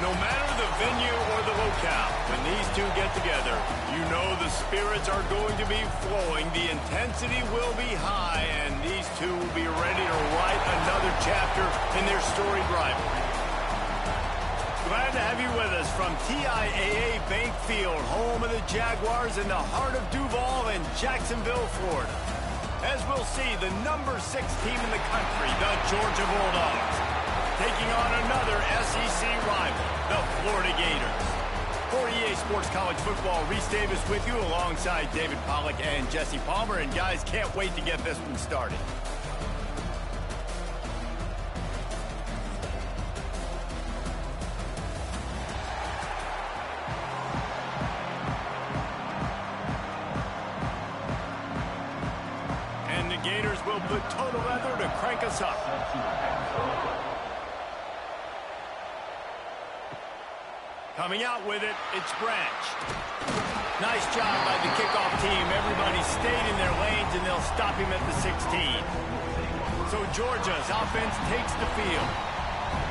No matter the venue or the locale, when these two get together, you know the spirits are going to be flowing, the intensity will be high, and these two will be ready to write another chapter in their storied rivalry. Glad to have you with us from TIAA Bank Field, home of the Jaguars in the heart of Duval and Jacksonville, Florida. As we'll see, the number 6 team in the country, the Georgia Bulldogs, taking on another SEC rival, the Florida Gators. For EA Sports College Football, Reese Davis with you alongside David Pollack and Jesse Palmer. And guys, can't wait to get this one started. And the Gators will put total leather to crank us up. Coming out with it, it's Branch. Nice job by the kickoff team. Everybody stayed in their lanes, and they'll stop him at the 16. So Georgia's offense takes the field.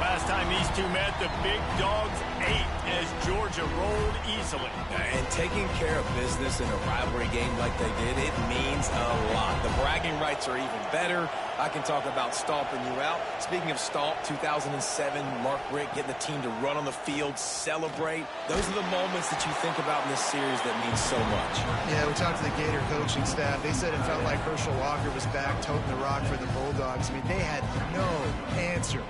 Last time these two met, the Big Dogs ate as Georgia rolled easily. And taking care of business in a rivalry game like they did, it means a lot. The bragging rights are even better. I can talk about stomping you out. Speaking of stomp, 2007, Mark Richt getting the team to run on the field, celebrate. Those are the moments that you think about in this series that mean so much. Yeah, we talked to the Gator coaching staff. They said it felt like Herschel Walker was back toting the rock for the Bulldogs. I mean, they had no answer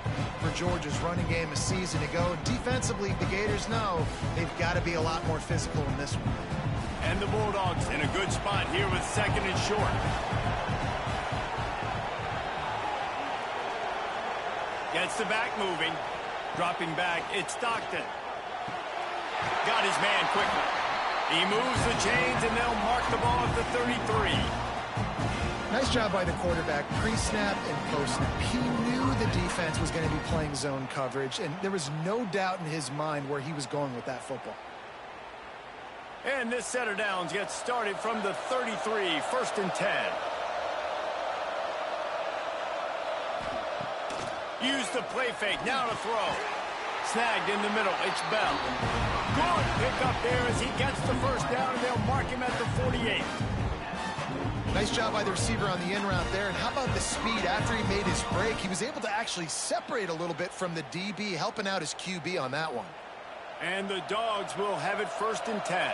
for Georgia's running game a season ago. Defensively, the Gators know they've got to be a lot more physical in this one. And the Bulldogs in a good spot here with 2nd and short. Gets the back moving. Dropping back, it's Stockton. Got his man quickly. He moves the chains, and they'll mark the ball at the 33. Nice job by the quarterback, pre-snap and post-snap. He knew the defense was going to be playing zone coverage, and there was no doubt in his mind where he was going with that football. And this set of downs gets started from the 33, 1st and 10. Use the play fake, now to throw. Snagged in the middle, it's Bell. Good pick up there as he gets the 1st down, and they'll mark him at the 48. Nice job by the receiver on the in route there. And how about the speed? After he made his break, he was able to actually separate a little bit from the DB, helping out his QB on that one. And the Dogs will have it 1st and 10.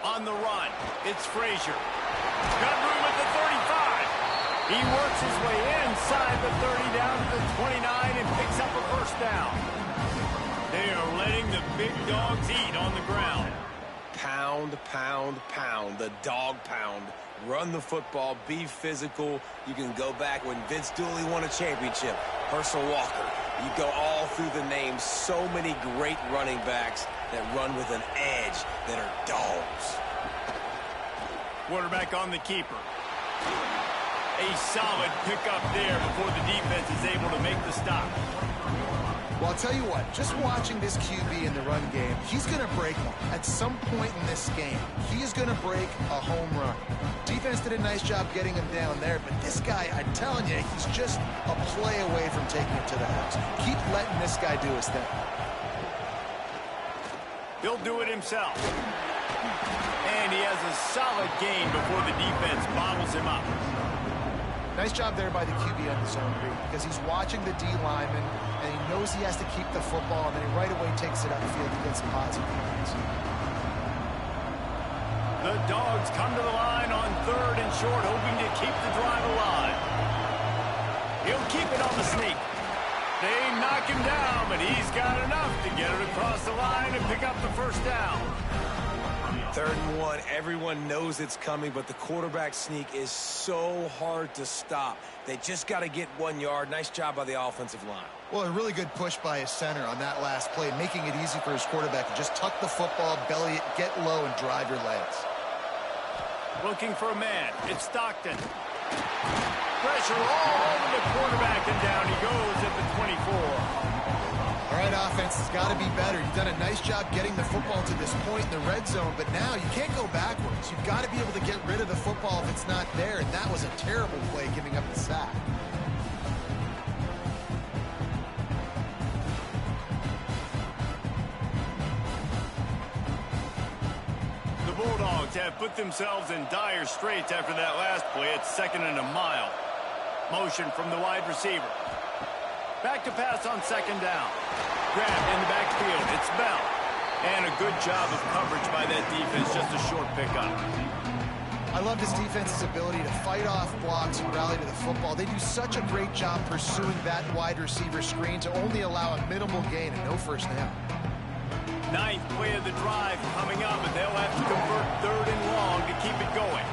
On the run, it's Frazier. Got room at the 35. He works his way inside the 30 down to the 29 and picks up a 1st down. They are letting the Big Dogs eat on the ground. Pound, pound, pound. The dog pound. Run the football. Be physical. You can go back when Vince Dooley won a championship. Herschel Walker. You go all through the names. So many great running backs that run with an edge that are dogs. Quarterback on the keeper. A solid pickup there before the defense is able to make the stop. Well, I'll tell you what, just watching this QB in the run game, he's going to break one. At some point in this game, he is going to break a home run. Defense did a nice job getting him down there, but this guy, I'm telling you, he's just a play away from taking it to the house. Keep letting this guy do his thing. He'll do it himself. And he has a solid gain before the defense bottles him up. Nice job there by the QB on the zone read, because he's watching the D lineman, and he knows he has to keep the football, and then he right away takes it upfield to get some positive points. The Dogs come to the line on 3rd and short, hoping to keep the drive alive. He'll keep it on the sneak. They knock him down, but he's got enough to get it across the line and pick up the 1st down. 3rd and 1, everyone knows it's coming, but the quarterback sneak is so hard to stop. They just got to get 1 yard. Nice job by the offensive line. Well, a really good push by his center on that last play, making it easy for his quarterback to just tuck the football, belly it, get low, and drive your legs. Looking for a man. It's Stockton. Pressure all over the quarterback, and down he goes at the 24. All right, offense has got to be better. You've done a nice job getting the football to this point in the red zone, but now you can't go backwards. You've got to be able to get rid of the football if it's not there, and that was a terrible play giving up the sack. Ravens have put themselves in dire straits after that last play. It's 2nd and a mile. Motion from the wide receiver. Back to pass on 2nd down. Grabbed in the backfield. It's Bell. And a good job of coverage by that defense. Just a short pickup. I love this defense's ability to fight off blocks and rally to the football. They do such a great job pursuing that wide receiver screen to only allow a minimal gain and no first down. 9th play of the drive coming up, and they'll have to convert 3rd and long to keep it going.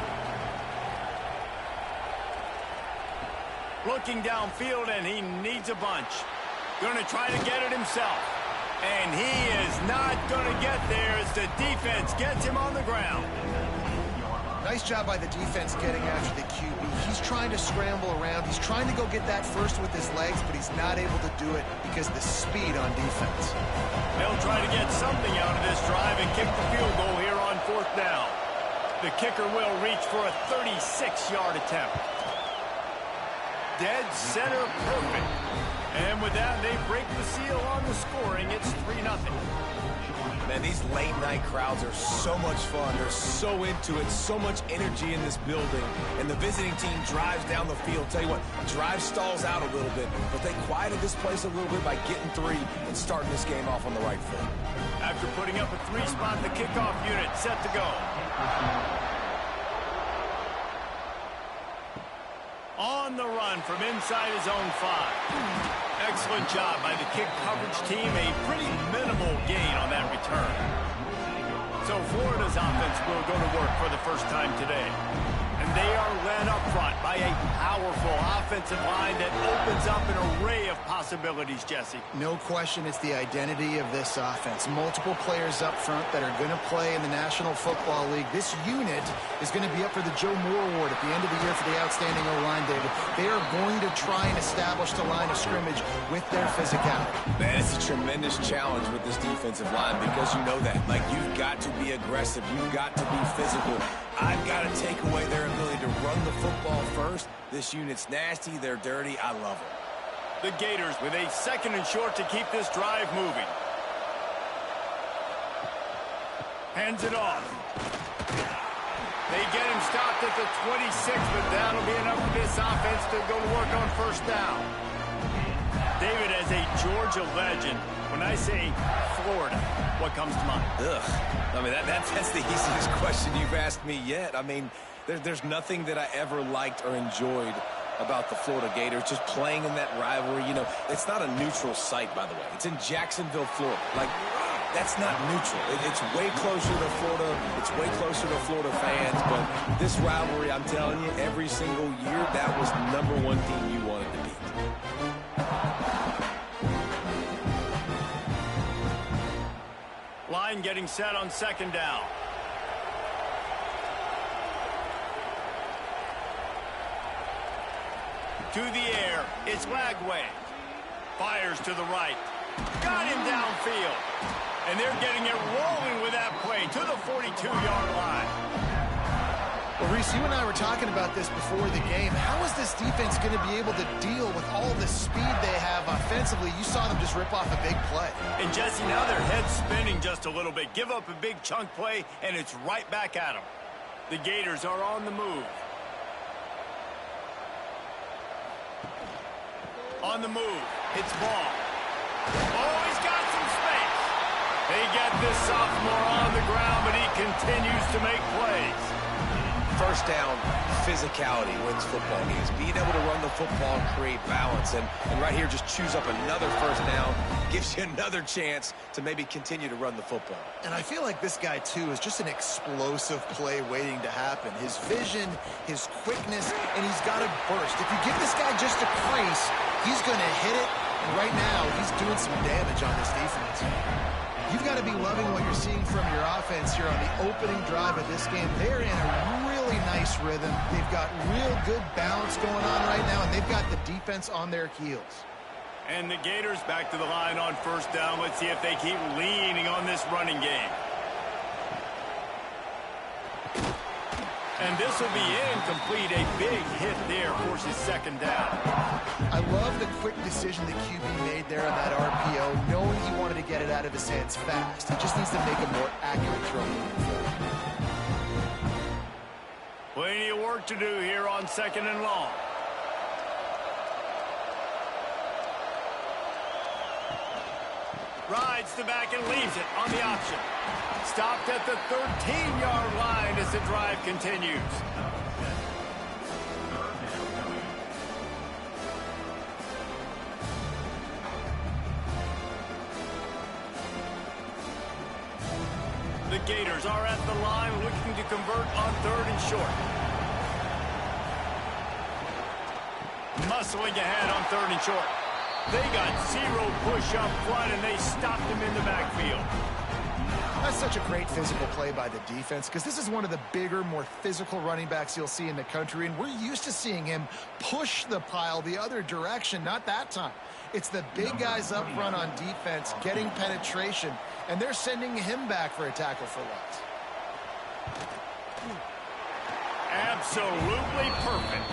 Looking downfield, and he needs a bunch. Going to try to get it himself. And he is not going to get there as the defense gets him on the ground. Nice job by the defense getting after the QB. He's trying to scramble around. He's trying to go get that first with his legs, but he's not able to do it because of the speed on defense. They'll try to get something out of this drive and kick the field goal here on 4th down. The kicker will reach for a 36-yard attempt. Dead center perfect. And with that, they break the seal on the scoring. It's 3-0. Man, these late-night crowds are so much fun. They're so into it, so much energy in this building. And the visiting team drives down the field. Tell you what, drive stalls out a little bit, but they quieted this place a little bit by getting 3 and starting this game off on the right foot. After putting up a 3-spot, the kickoff unit set to go. On the run from inside his own 5. Excellent job by the kick coverage team. A pretty minimal gain on that return. So Florida's offense will go to work for the first time today. And they are led up front by a powerful offensive line that opens up an array of possibilities, Jesse. No question it's the identity of this offense. Multiple players up front that are going to play in the National Football League. This unit is going to be up for the Joe Moore Award at the end of the year for the outstanding O-line, David. They are going to try and establish the line of scrimmage with their physicality. Man, it's a tremendous challenge with this defensive line because you know that. Like, you've got to be aggressive. You've got to be physical. I've got to take away their ability to run the football first. This unit's nasty. They're dirty. I love it. The Gators with a 2nd and short to keep this drive moving. Hands it off. They get him stopped at the 26, but that'll be enough for this offense to go to work on 1st down. David, as a Georgia legend, when I say Florida, what comes to mind? I mean, that's the easiest question you've asked me yet. I mean, there's nothing that I ever liked or enjoyed about the Florida Gators, just playing in that rivalry. You know, it's not a neutral site, by the way. It's in Jacksonville, Florida. Like, that's not neutral. It's way closer to Florida. It's way closer to Florida fans. But this rivalry, I'm telling you, every single year, that was the #1 team you wanted to beat. Line getting set on 2nd down. To the air, it's Lagway. Fires to the right. Got him downfield. And they're getting it rolling with that play to the 42-yard line. Well, Reese, you and I were talking about this before the game. How is this defense going to be able to deal with all the speed they have offensively? You saw them just rip off a big play. And, Jesse, now their head's spinning just a little bit. Give up a big chunk play, and it's right back at them. The Gators are on the move. On the move, it's Ball. Oh, he's got some space. They get this sophomore on the ground, but he continues to make plays. 1st down, physicality wins football games. Being able to run the football and create balance. And right here, just choose up another 1st down. Gives you another chance to maybe continue to run the football. And I feel like this guy, too, is just an explosive play waiting to happen. His vision, his quickness, and he's got a burst. If you give this guy just a crease, he's going to hit it. And right now, he's doing some damage on this defense. You've got to be loving what you're seeing from your offense here on the opening drive of this game. They're in a really nice rhythm. They've got real good balance going on right now, and they've got the defense on their heels. And the Gators back to the line on 1st down. Let's see if they keep leaning on this running game. And this will be incomplete. A big hit there forces 2nd down. I love the quick decision the QB made there on that RPO, knowing he wanted to get it out of his hands fast. He just needs to make a more accurate throw moving forward. Plenty of work to do here on 2nd and long. Rides the back and leaves it on the option. Stopped at the 13-yard line as the drive continues. The Gators are at the line looking to convert on 3rd and short. Muscling ahead on 3rd and short. They got 0 push up front, and they stopped him in the backfield. That's such a great physical play by the defense because this is one of the bigger, more physical running backs you'll see in the country, and we're used to seeing him push the pile the other direction. Not that time. It's the big guys up front on defense getting penetration, and they're sending him back for a tackle for loss. Absolutely perfect.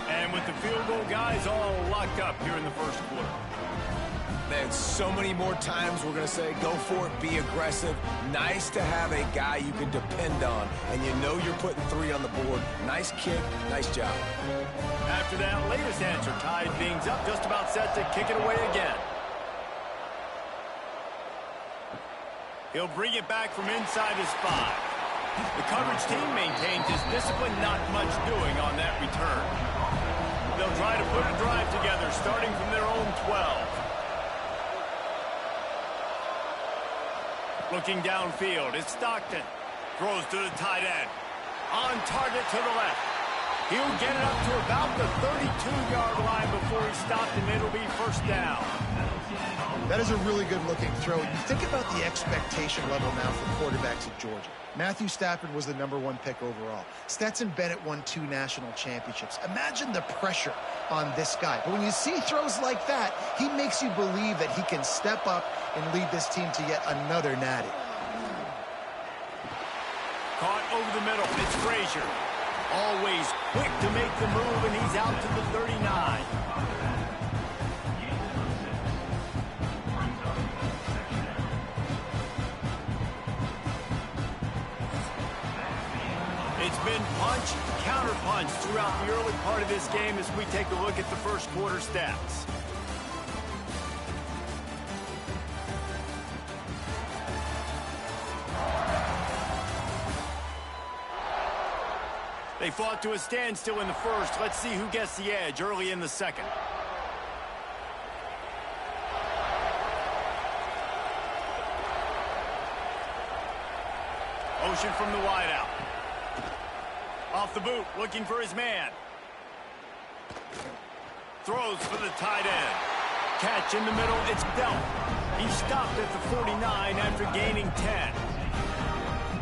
And with the field goal guys all locked up here in the first quarter. Man, so many more times we're going to say, go for it, be aggressive. Nice to have a guy you can depend on, and you know you're putting 3 on the board. Nice kick, nice job. After that latest answer tied things up, just about set to kick it away again. He'll bring it back from inside his 5. The coverage team maintains his discipline, not much doing on that return. They'll try to put a drive together, starting from their own 12. Looking downfield, it's Stockton. Throws to the tight end. On target to the left. He'll get it up to about the 32-yard line before he stopped, and it'll be first down. That is a really good-looking throw. You think about the expectation level now for quarterbacks at Georgia. Matthew Stafford was the #1 pick overall. Stetson Bennett won 2 national championships. Imagine the pressure on this guy. But when you see throws like that, he makes you believe that he can step up and lead this team to yet another natty. Caught over the middle. It's Frazier. Always quick to make the move, and he's out to the 39. It's been punch, counter-punch throughout the early part of this game as we take a look at the first quarter stats. They fought to a standstill in the first. Let's see who gets the edge early in the second. Ocean from the wideout. Off the boot, looking for his man. Throws for the tight end. Catch in the middle, it's Belt. He stopped at the 49 after gaining 10.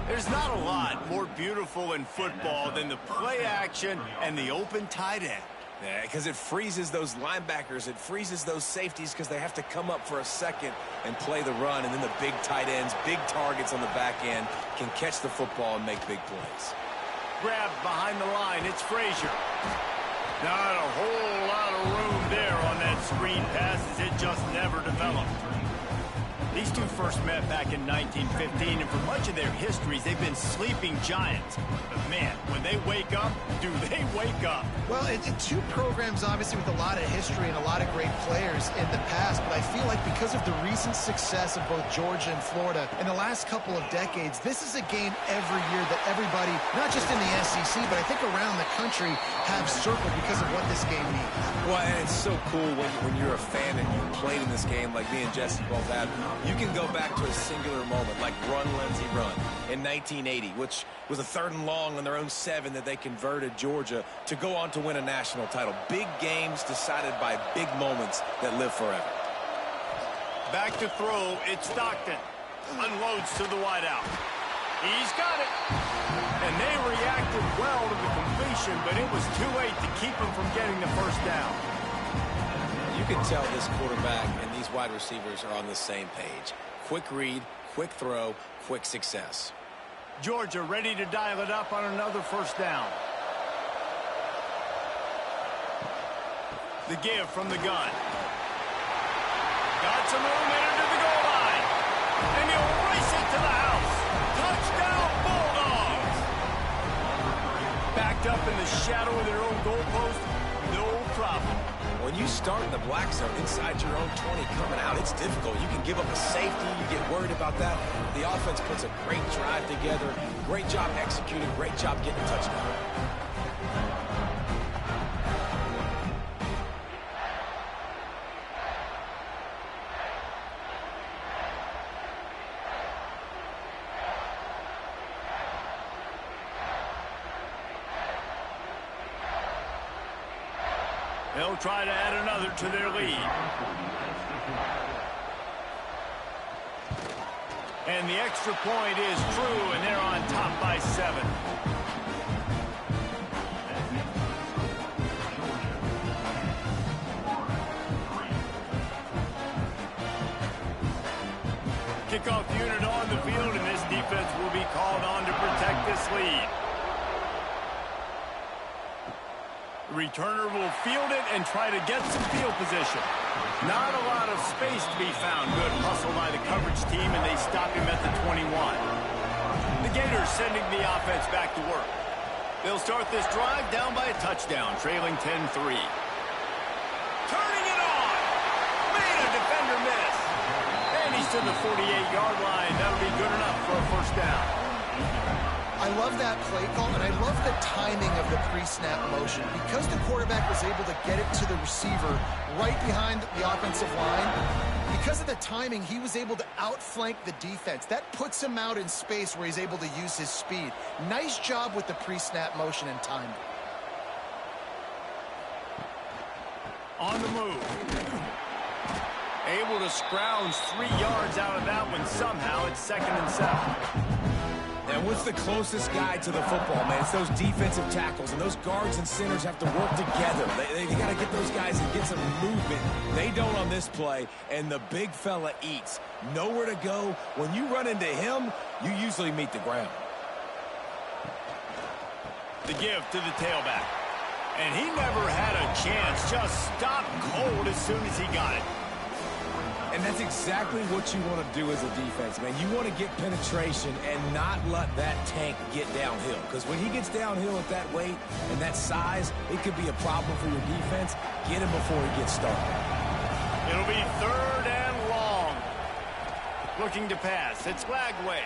There's not a lot more beautiful in football than the play action and the open tight end. Yeah, because it freezes those linebackers. It freezes those safeties because they have to come up for a second and play the run. And then the big tight ends, big targets on the back end, can catch the football and make big plays. Grabbed behind the line, it's Frazier. Not a whole lot of room there on that screen pass as it just never developed. These two first met back in 1915, and for much of their histories, they've been sleeping giants. But man, when they wake up, do they wake up? Well, it's 2 programs, obviously, with a lot of history and a lot of great players in the past, but I feel like because of the recent success of both Georgia and Florida in the last couple of decades, this is a game every year that everybody, not just in the SEC, but I think around the country, have circled because of what this game means. Well, and it's so cool when you're a fan and you played in this game like me and Jesse both have. You can go back to a singular moment like Run, Lindsey, Run in 1980, which was a 3rd and long on their own 7 that they converted Georgia to go on to win a national title. Big games decided by big moments that live forever. Back to throw, it's Stockton. Unloads to the wideout. He's got it. And they reacted well to the completion, but it was too late to keep him from getting the first down. You can tell this quarterback and these wide receivers are on the same page. Quick read, quick throw, quick success. Georgia ready to dial it up on another first down. The give from the gun. Got some room in into the goal line. And he'll race it to the house. Touchdown, Bulldogs. backed up in the shadow of their own goalpost, no problem. When you start in the black zone inside your own 20 coming out, it's difficult. You can give up a safety. You get worried about that. The offense puts a great drive together. Great job executing. Great job getting a touchdown. They'll try to add another to their lead. And the extra point is true, and they're on top by 7. Kickoff unit on the field, and this defense will be called on to protect this lead. The returner will field it and try to get some field position. Not a lot of space to be found. Good hustle by the coverage team, and they stop him at the 21. The Gators sending the offense back to work. They'll start this drive down by a touchdown, trailing 10-3. Turning it on! Made a defender miss. And he's to the 48-yard line. That'll be good enough for a first down. I love that play call, and I love the timing of the pre-snap motion. Because the quarterback was able to get it to the receiver right behind the offensive line, because of the timing, he was able to outflank the defense. That puts him out in space where he's able to use his speed. Nice job with the pre-snap motion and timing. On the move. Able to scrounge 3 yards out of that one somehow. It's 2nd and 7. And what's the closest guy to the football, man? It's those defensive tackles, and those guards and centers have to work together. They got to get those guys and get some movement. They don't on this play, and the big fella eats. Nowhere to go. When you run into him, you usually meet the ground. The give to the tailback. And he never had a chance. Just stopped cold as soon as he got it. And that's exactly what you want to do as a defense, man. You want to get penetration and not let that tank get downhill. Because when he gets downhill at that weight and that size, it could be a problem for your defense. Get him before he gets started. It'll be 3rd and long. Looking to pass. It's Lagway.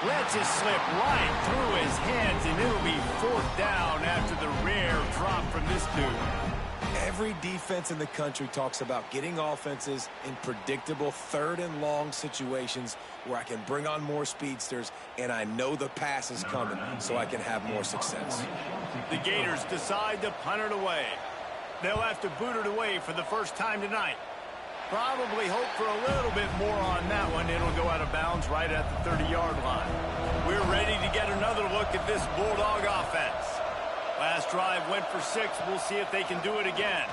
Lets it slip right through his hands, and it'll be 4th down after the rare drop from this dude. Every defense in the country talks about getting offenses in predictable 3rd and long situations where I can bring on more speedsters and I know the pass is coming so I can have more success. The Gators decide to punt it away. They'll have to boot it away for the first time tonight. Probably hope for a little bit more on that one. It'll go out of bounds right at the 30-yard line. We're ready to get another look at this Bulldog offense. Last drive went for 6. We'll see if they can do it again.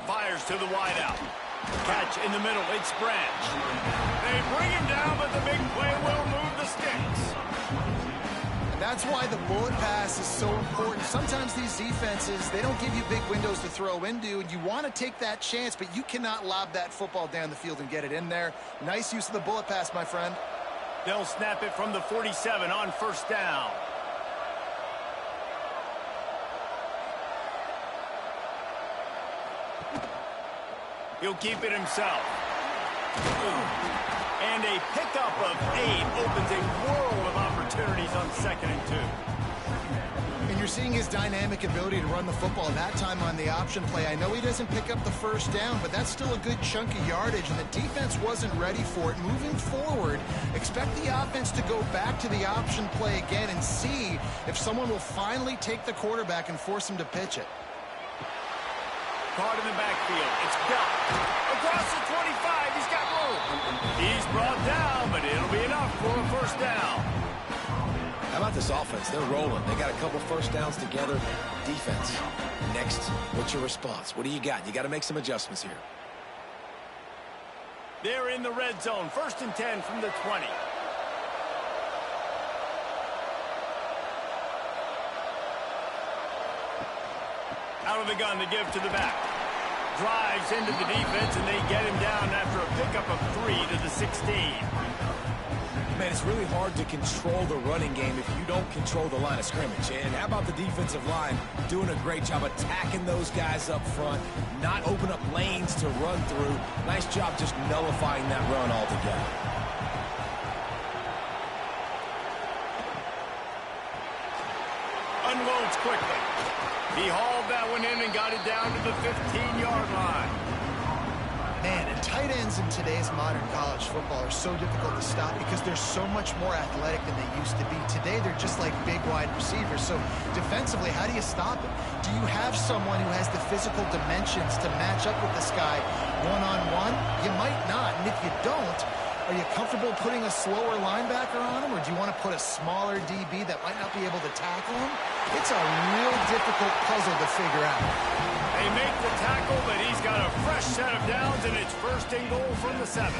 Fires to the wideout. Catch in the middle. It's Branch. They bring him down, but the big play will move the sticks. And that's why the bullet pass is so important. Sometimes these defenses, they don't give you big windows to throw into, and you want to take that chance, but you cannot lob that football down the field and get it in there. Nice use of the bullet pass, my friend. They'll snap it from the 47 on 1st down. He'll keep it himself. And a pickup of 8 opens a world of opportunities on 2nd and 2. And you're seeing his dynamic ability to run the football that time on the option play. I know he doesn't pick up the 1st down, but that's still a good chunk of yardage, and the defense wasn't ready for it. Moving forward, expect the offense to go back to the option play again and see if someone will finally take the quarterback and force him to pitch it. Caught in the backfield. It's Bell. Across the 25. He's got room. He's brought down, but it'll be enough for a 1st down. How about this offense? They're rolling. They got a couple 1st downs together. Defense. Next, what's your response? What do you got? You got to make some adjustments here. They're in the red zone. 1st and 10 from the 20. Out of the gun to give to the back. Drives into the defense, and they get him down after a pickup of 3 to the 16. Man, it's really hard to control the running game if you don't control the line of scrimmage. And how about the defensive line doing a great job attacking those guys up front, not open up lanes to run through. Nice job just nullifying that run altogether. Unloads quickly. He hauled that one in and got it down to the 15-yard line. Man, and tight ends in today's modern college football are so difficult to stop because they're so much more athletic than they used to be. Today, they're just like big wide receivers. So defensively, how do you stop it? Do you have someone who has the physical dimensions to match up with this guy one-on-one? You might not, and if you don't, are you comfortable putting a slower linebacker on him, or do you want to put a smaller DB that might not be able to tackle him? It's a real difficult puzzle to figure out. They make the tackle, but he's got a fresh set of downs, and it's first and goal from the 7.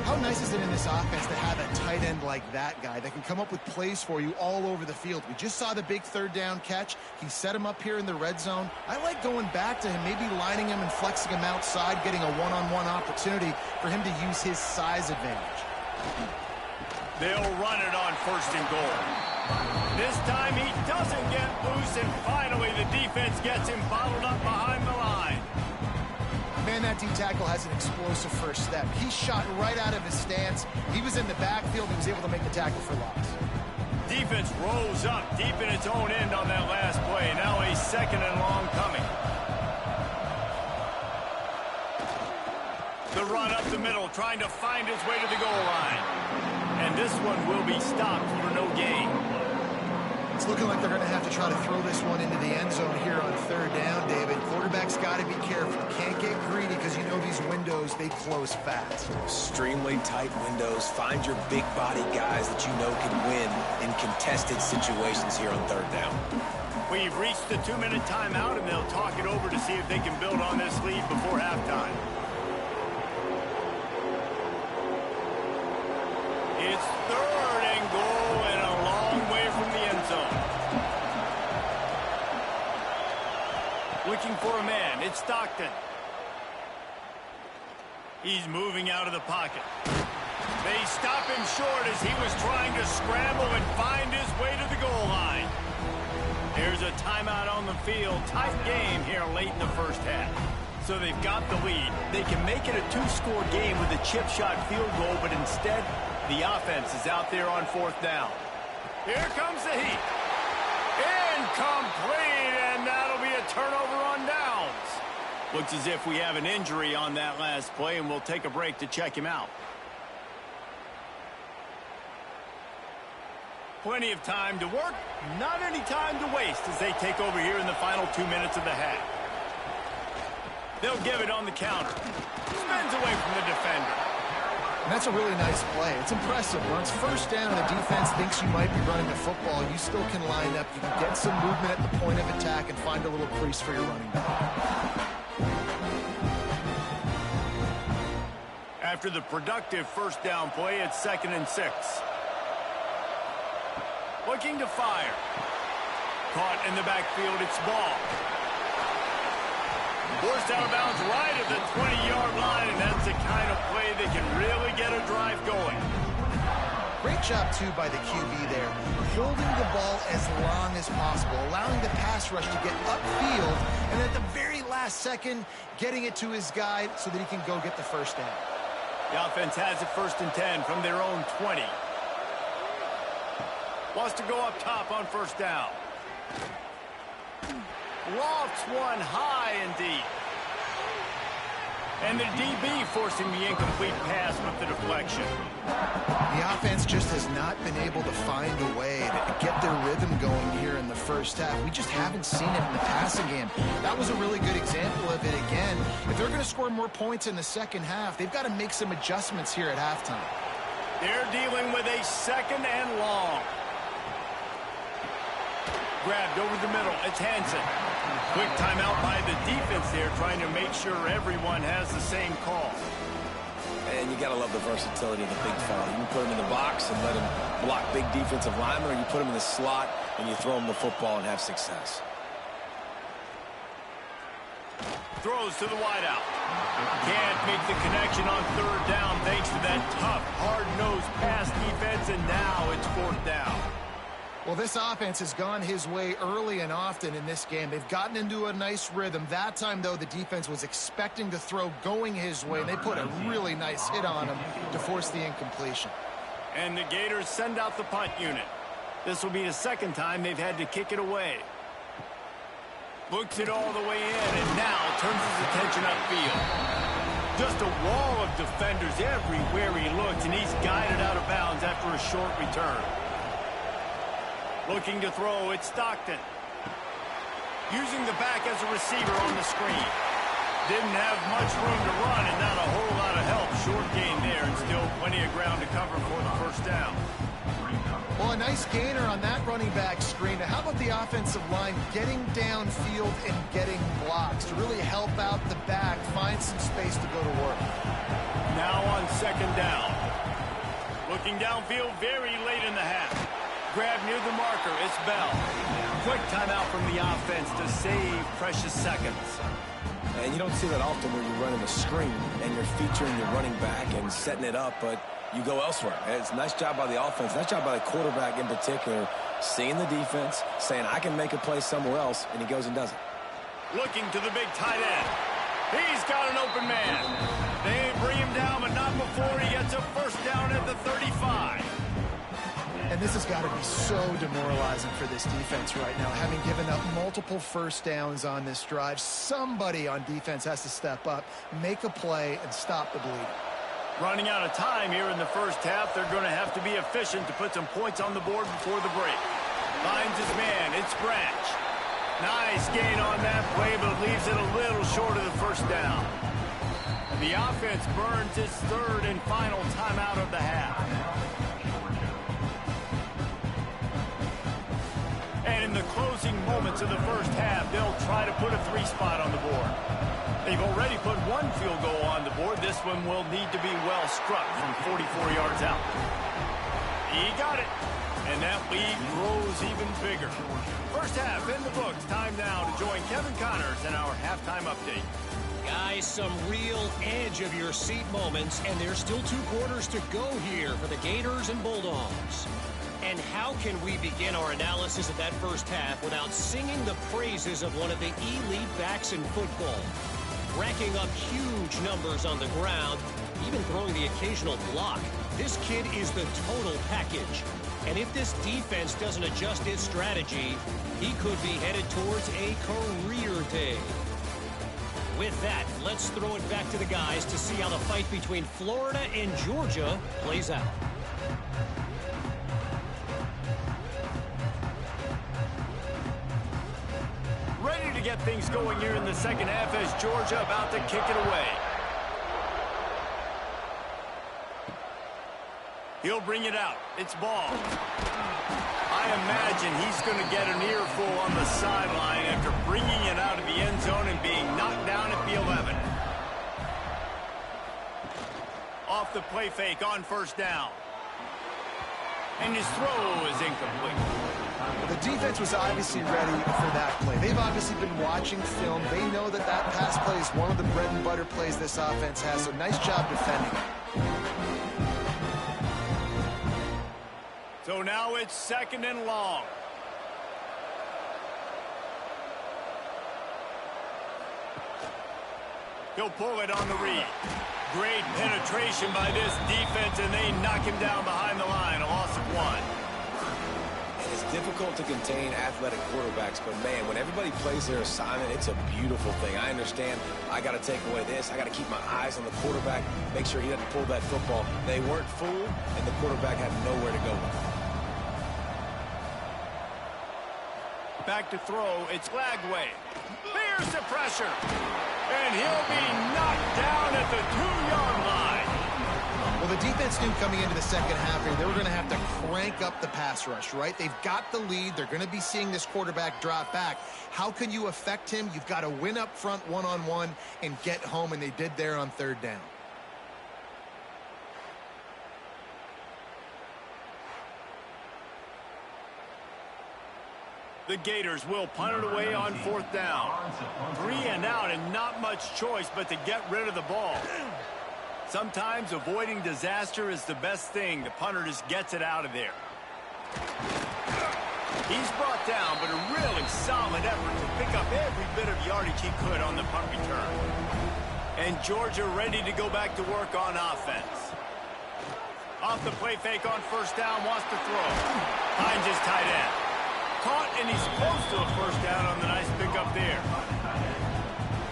How nice is it in this offense to have a tight end like that guy that can come up with plays for you all over the field? We just saw the big third down catch. He set him up here in the red zone. I like going back to him, maybe lining him and flexing him outside, getting a one-on-one opportunity for him to use his size advantage. They'll run it on first and goal. This time he doesn't get loose, and finally the defense gets him bottled up behind the line. Man, that D-tackle has an explosive first step. He shot right out of his stance. He was in the backfield. He was able to make the tackle for loss. Defense rose up deep in its own end on that last play. Now a second and long coming. The run up the middle, trying to find his way to the goal line. And this one will be stopped for no gain. It's looking like they're going to have to try to throw this one into the end zone here on third down, David. Quarterback's got to be careful. Can't get greedy because you know these windows, they close fast. Extremely tight windows. Find your big body guys that you know can win in contested situations here on third down. We've reached the 2-minute timeout, and they'll talk it over to see if they can build on this lead before halftime. It's third and goal and a long way from the end zone. Looking for a man. It's Stockton. He's moving out of the pocket. They stop him short as he was trying to scramble and find his way to the goal line. There's a timeout on the field. Tight game here late in the first half. So they've got the lead. They can make it a 2-score game with a chip shot field goal, but instead, the offense is out there on fourth down. Here comes the heat. Incomplete, and that'll be a turnover on downs. Looks as if we have an injury on that last play, and we'll take a break to check him out. Plenty of time to work, not any time to waste as they take over here in the final 2 minutes of the half. They'll give it on the counter. Spins away from the defender. And that's a really nice play. It's impressive. When it's first down and the defense thinks you might be running the football, you still can line up. You can get some movement at the point of attack and find a little crease for your running back. After the productive first down play, it's 2nd and 6. Looking to fire. Caught in the backfield, it's ball. Forced out of bounds right at the 20-yard line, and that's the kind of play that can really get a drive going. Great job, too, by the QB there. Holding the ball as long as possible, allowing the pass rush to get upfield, and at the very last second, getting it to his guy so that he can go get the first down. The offense has it 1st and 10 from their own 20. Wants to go up top on first down. Lofts one high and deep. And the DB forcing the incomplete pass with the deflection. The offense just has not been able to find a way to get their rhythm going here in the first half. We just haven't seen it in the passing game. That was a really good example of it again. If they're going to score more points in the second half, they've got to make some adjustments here at halftime. They're dealing with a 2nd and long. Grabbed over the middle. It's Hansen. Quick timeout by the defense there, trying to make sure everyone has the same call. And you got to love the versatility of the big fella. You can put him in the box and let him block big defensive linemen, or you put him in the slot and you throw him the football and have success. throws to the wideout. Can't make the connection on third down thanks to that tough, hard-nosed pass defense, and now it's fourth down. Well, this offense has gone his way early and often in this game. They've gotten into a nice rhythm. That time, though, the defense was expecting the throw going his way, and they put a really nice hit on him to force the incompletion. And the Gators send out the punt unit. This will be the second time they've had to kick it away. Looks it all the way in, and now turns his attention upfield. Just a wall of defenders everywhere he looks, and he's guided out of bounds after a short return. Looking to throw, it's Stockton. Using the back as a receiver on the screen. Didn't have much room to run and not a whole lot of help. Short gain there and still plenty of ground to cover for the first down. Well, a nice gainer on that running back screen. Now, how about the offensive line getting downfield and getting blocks to really help out the back, find some space to go to work. Now on second down. Looking downfield very late in the half. Grab near the marker, it's Bell. Quick timeout from the offense to save precious seconds. And you don't see that often when you're running a screen and you're featuring your running back and setting it up, but you go elsewhere. It's a nice job by the offense, nice job by the quarterback in particular, seeing the defense, saying, I can make a play somewhere else, and he goes and does it. Looking to the big tight end. He's got an open man. They bring him down, but not before he gets a first down at the 35. And this has got to be so demoralizing for this defense right now. Having given up multiple first downs on this drive, somebody on defense has to step up, make a play, and stop the bleeding. Running out of time here in the first half, they're going to have to be efficient to put some points on the board before the break. Finds his man, it's Branch. Nice gain on that play, but leaves it a little short of the first down. The offense burns its third and final timeout of the half. And in the closing moments of the first half, they'll try to put a 3-spot on the board. They've already put one field goal on the board. This one will need to be well struck from 44 yards out. He got it. And that lead grows even bigger. First half in the books. Time now to join Kevin Connors in our halftime update. Guys, some real edge of your seat moments, and there's still 2 quarters to go here for the Gators and Bulldogs. And how can we begin our analysis of that first half without singing the praises of one of the elite backs in football? Racking up huge numbers on the ground, even throwing the occasional block. This kid is the total package. And if this defense doesn't adjust its strategy, he could be headed towards a career day. With that, let's throw it back to the guys to see how the fight between Florida and Georgia plays out. Ready to get things going here in the second half as Georgia about to kick it away. He'll bring it out. It's Ball. I imagine he's going to get an earful on the sideline after bringing it out of the end zone and being knocked down at the 11. Off the play fake on first down. And his throw is incomplete. The defense was obviously ready for that play. They've obviously been watching film. They know that that pass play is one of the bread and butter plays this offense has, so nice job defending it. So now it's second and long. He'll pull it on the read. Great penetration by this defense, and they knock him down behind the line. A loss of 1. It's difficult to contain athletic quarterbacks, but man, when everybody plays their assignment, it's a beautiful thing. I understand I got to take away this. I got to keep my eyes on the quarterback, make sure he doesn't pull that football. They weren't fooled, and the quarterback had nowhere to go with it. Back to throw, it's Lagway. There's the pressure. And he'll be knocked down at the 2-yard line. Well, the defense knew coming into the second half here, they were going to have to crank up the pass rush, right? They've got the lead. They're going to be seeing this quarterback drop back. How can you affect him? You've got to win up front one-on-one and get home, and they did there on third down. The Gators will punt it away on 4th down. 3 and out and not much choice but to get rid of the ball. Sometimes avoiding disaster is the best thing. The punter just gets it out of there. He's brought down, but a really solid effort to pick up every bit of yardage he could on the punt return. And Georgia ready to go back to work on offense. Off the play fake on 1st down, wants to throw. Finds his tight end. Caught, and he's close to a 1st down on the nice pickup there.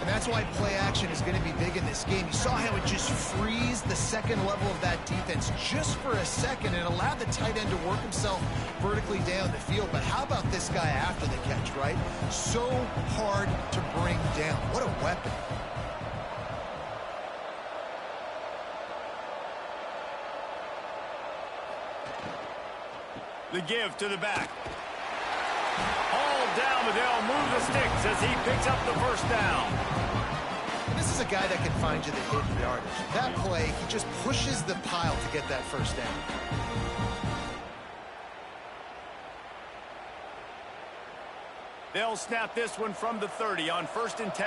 And that's why play action is going to be big in this game. You saw how it just frees the second level of that defense just for a second and allowed the tight end to work himself vertically down the field. But how about this guy after the catch, right? So hard to bring down. What a weapon. The give to the back. All down, but they'll move the sticks as he picks up the 1st down. And this is a guy that can find you the hidden yardage. That play, he just pushes the pile to get that 1st down. They'll snap this one from the 30 on 1st and 10.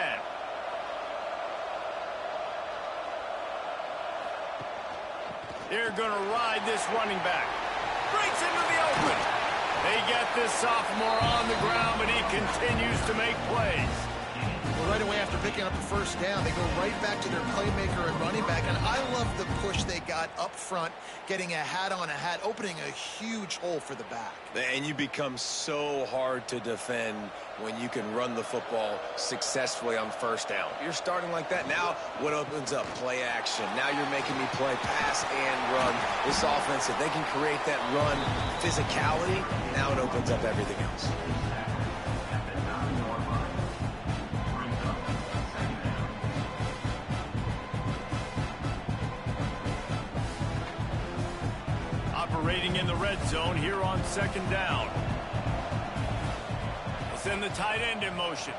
They're going to ride this running back. Breaks into the open. They get this sophomore on the ground, but he continues to make plays. Well, right away after picking up the 1st down, they go right back to their playmaker and running back. And I love the push they got up front, getting a hat on a hat, opening a huge hole for the back. And you become so hard to defend when you can run the football successfully on 1st down. You're starting like that. Now what opens up? Play action. Now you're making me play pass and run. This offense, if they can create that run physicality, now it opens up everything else. Operating in the red zone here on 2nd down. We'll send the tight end in motion.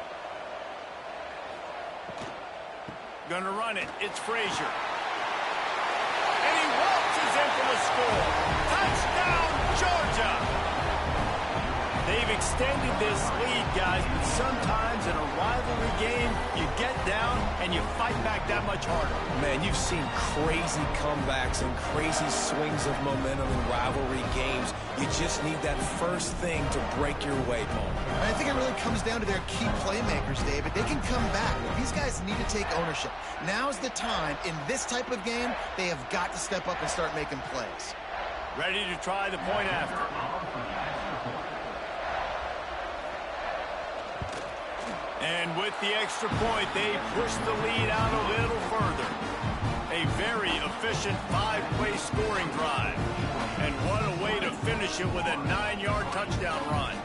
Gonna run it. It's Frazier. And he waltzes in for the score. Touchdown, Georgia! They've extended this lead, guys, but sometimes in a rivalry game, you get down and you fight back that much harder. Man, you've seen crazy comebacks and crazy swings of momentum in rivalry games. You just need that first thing to break your way, Paul. I think it really comes down to their key playmakers, David. They can come back, but these guys need to take ownership. Now's the time. In this type of game, they have got to step up and start making plays. Ready to try the point after. And with the extra point, they push the lead out a little further. A very efficient 5-play scoring drive. And what a way to finish it with a 9-yard touchdown run.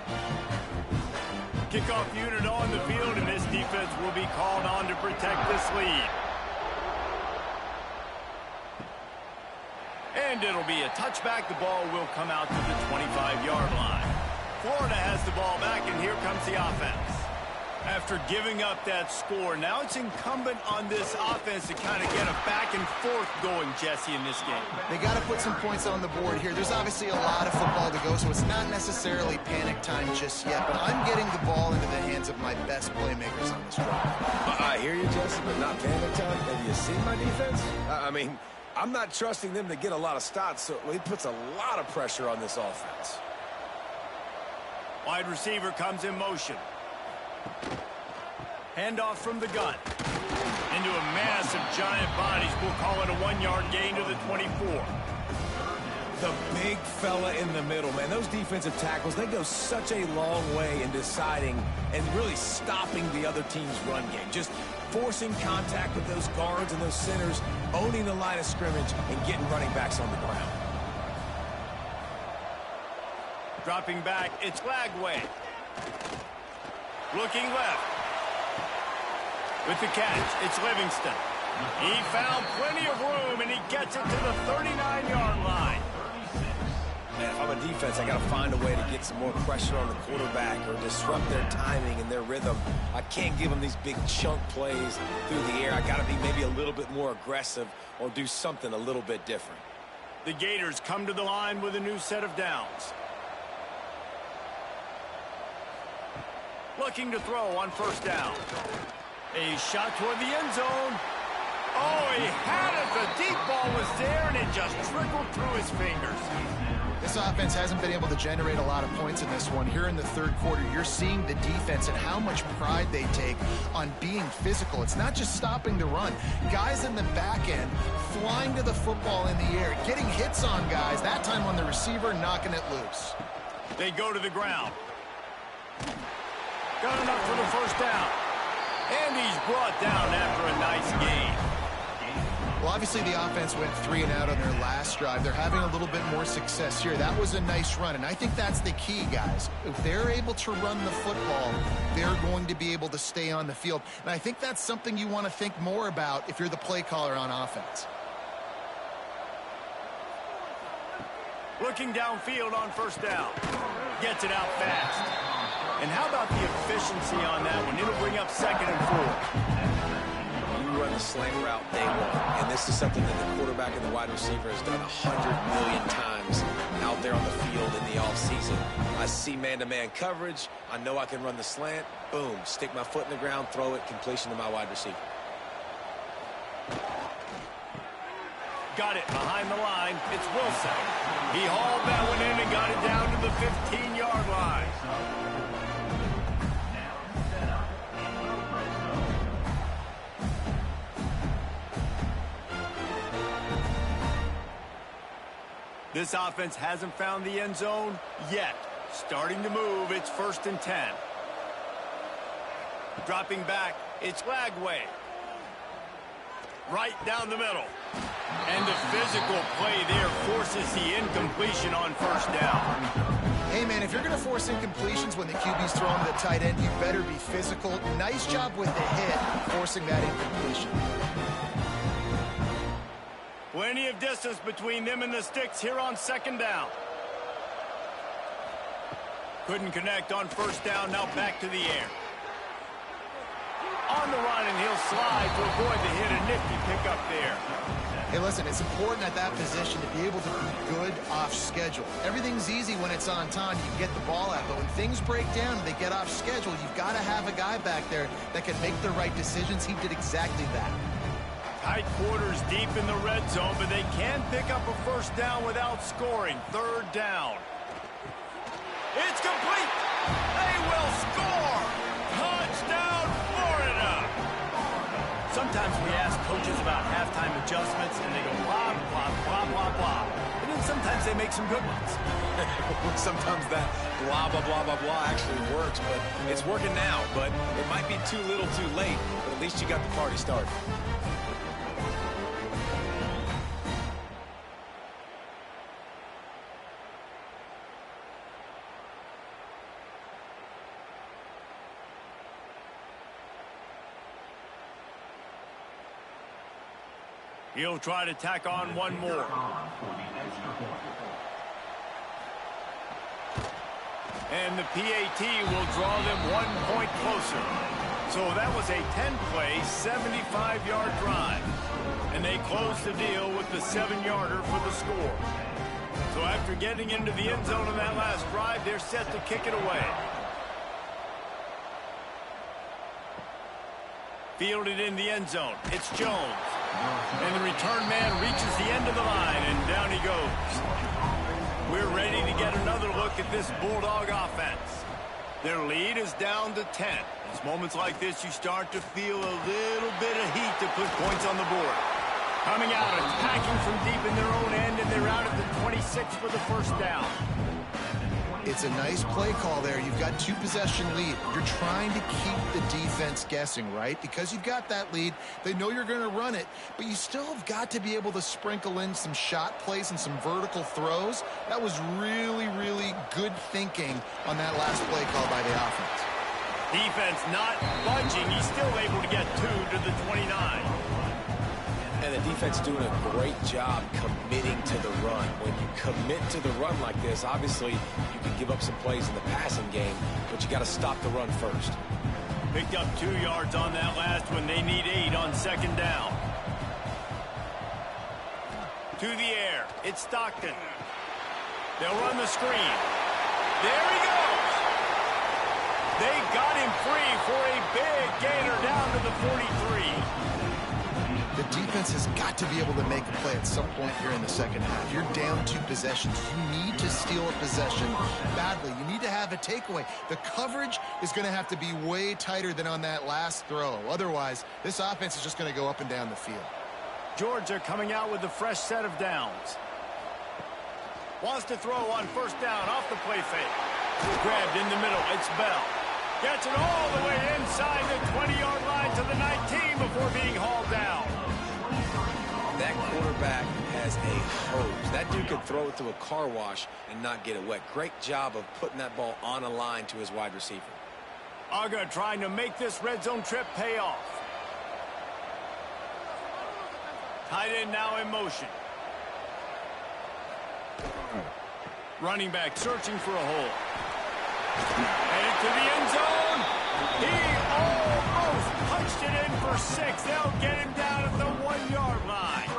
Kickoff unit on the field, and this defense will be called on to protect this lead. And it'll be a touchback. The ball will come out to the 25-yard line. Florida has the ball back, and here comes the offense. After giving up that score, now it's incumbent on this offense to kind of get a back and forth going, Jesse, in this game. They got to put some points on the board here. There's obviously a lot of football to go, so it's not necessarily panic time just yet, but I'm getting the ball into the hands of my best playmakers on this drive. I hear you, Jesse, but not panic time. Have you seen my defense? I mean, I'm not trusting them to get a lot of stops, so it puts a lot of pressure on this offense. Wide receiver comes in motion. Handoff from the gun. Into a mass of giant bodies. We'll call it a 1-yard gain to the 24. The big fella in the middle, man. Those defensive tackles, they go such a long way in deciding and really stopping the other team's run game. Just forcing contact with those guards and those centers, owning the line of scrimmage, and getting running backs on the ground. Dropping back, it's Lagway. Looking left. With the catch, it's Livingston. He found plenty of room, and he gets it to the 39-yard line. Man, if I'm a defense, I got to find a way to get some more pressure on the quarterback or disrupt their timing and their rhythm. I can't give them these big chunk plays through the air. I got to be maybe a little bit more aggressive or do something a little bit different. The Gators come to the line with a new set of downs. Looking to throw on first down. A shot toward the end zone. Oh, he had it. The deep ball was there, and it just trickled through his fingers. This offense hasn't been able to generate a lot of points in this one. Here in the third quarter, you're seeing the defense and how much pride they take on being physical. It's not just stopping the run. Guys in the back end flying to the football in the air, getting hits on guys, that time on the receiver, knocking it loose. They go to the ground. Got enough for the first down. And he's brought down after a nice gain. Well, obviously the offense went 3 and out on their last drive. They're having a little bit more success here. That was a nice run, and I think that's the key, guys. If they're able to run the football, they're going to be able to stay on the field. And I think that's something you want to think more about if you're the play caller on offense. Looking downfield on first down. Gets it out fast. And how about the efficiency on that one? It'll bring up 2nd and 4. You run the slant route day one, and this is something that the quarterback and the wide receiver has done 100 million times out there on the field in the offseason. I see man-to-man coverage. I know I can run the slant. Boom, stick my foot in the ground, throw it, completion to my wide receiver. Got it behind the line. It's Wilson. He hauled that one in and got it down to the 15-yard line. This offense hasn't found the end zone yet. Starting to move, it's 1st and 10. Dropping back, it's Lagway. Right down the middle. And the physical play there forces the incompletion on first down. Hey, man, if you're going to force incompletions when the QB's throwing to the tight end, you better be physical. Nice job with the hit, forcing that incompletion. Plenty of distance between them and the sticks here on 2nd down. Couldn't connect on first down, now back to the air. On the run, and he'll slide to avoid the hit. A nifty pickup there. Hey, listen, it's important at that position to be able to be good off schedule. Everything's easy when it's on time. You can get the ball out, but when things break down and they get off schedule, you've got to have a guy back there that can make the right decisions. He did exactly that. Tight quarters deep in the red zone, but they can pick up a first down without scoring. 3rd down. It's complete. They will score. Touchdown, Florida. Sometimes we ask coaches about halftime adjustments, and they go blah, blah, blah, blah, blah. And then sometimes they make some good ones. Sometimes that blah, blah, blah, blah, blah actually works, but it's working now. But it might be too little too late, but at least you got the party started. He'll try to tack on one more. And the PAT will draw them 1 point closer. So that was a 10-play, 75-yard drive. And they close the deal with the 7-yarder for the score. So after getting into the end zone on that last drive, they're set to kick it away. Fielded in the end zone. It's Jones. And the return man reaches the end of the line, and down he goes. We're ready to get another look at this Bulldog offense. Their lead is down to 10. It's moments like this you start to feel a little bit of heat to put points on the board. Coming out, attacking from deep in their own end, and they're out at the 26 for the first down. It's a nice play call there. You've got 2-possession lead. You're trying to keep the defense guessing, right? Because you've got that lead, they know you're going to run it, but you still have got to be able to sprinkle in some shot plays and some vertical throws. That was really, really good thinking on that last play call by the offense. Defense not budging. He's still able to get 2 to the 29. And the defense doing a great job committing to the run. When you commit to the run like this, obviously you can give up some plays in the passing game, but you got to stop the run first. Picked up 2 yards on that last one. They need 8 on 2nd down. To the air. It's Stockton. They'll run the screen. There he goes. They got him free for a big gainer down to the 43. The defense has got to be able to make a play at some point here in the second half. You're down 2 possessions. You need to steal a possession badly. You need to have a takeaway. The coverage is going to have to be way tighter than on that last throw. Otherwise, this offense is just going to go up and down the field. Georgia coming out with a fresh set of downs. Wants to throw on first down off the play fake. Grabbed in the middle. It's Bell. Gets it all the way inside the 20-yard line to the 19 before being hauled down. That quarterback has a hose. That dude could throw it through a car wash and not get it wet. Great job of putting that ball on a line to his wide receiver. Uga trying to make this red zone trip pay off. Tight end now in motion. Running back searching for a hole. Headed to the end zone. He almost punched it in for 6. They'll get him down at the 1-yard line.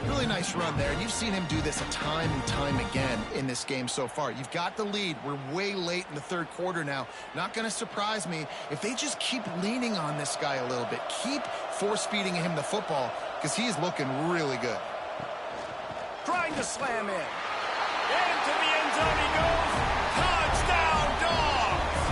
Really nice run there, and you've seen him do this time and time again in this game so far. You've got the lead. We're way late in the third quarter now. Not going to surprise me if they just keep leaning on this guy a little bit. Keep force-feeding him the football because he is looking really good. Trying to slam in. Into the end zone he goes. Touchdown, Dogs!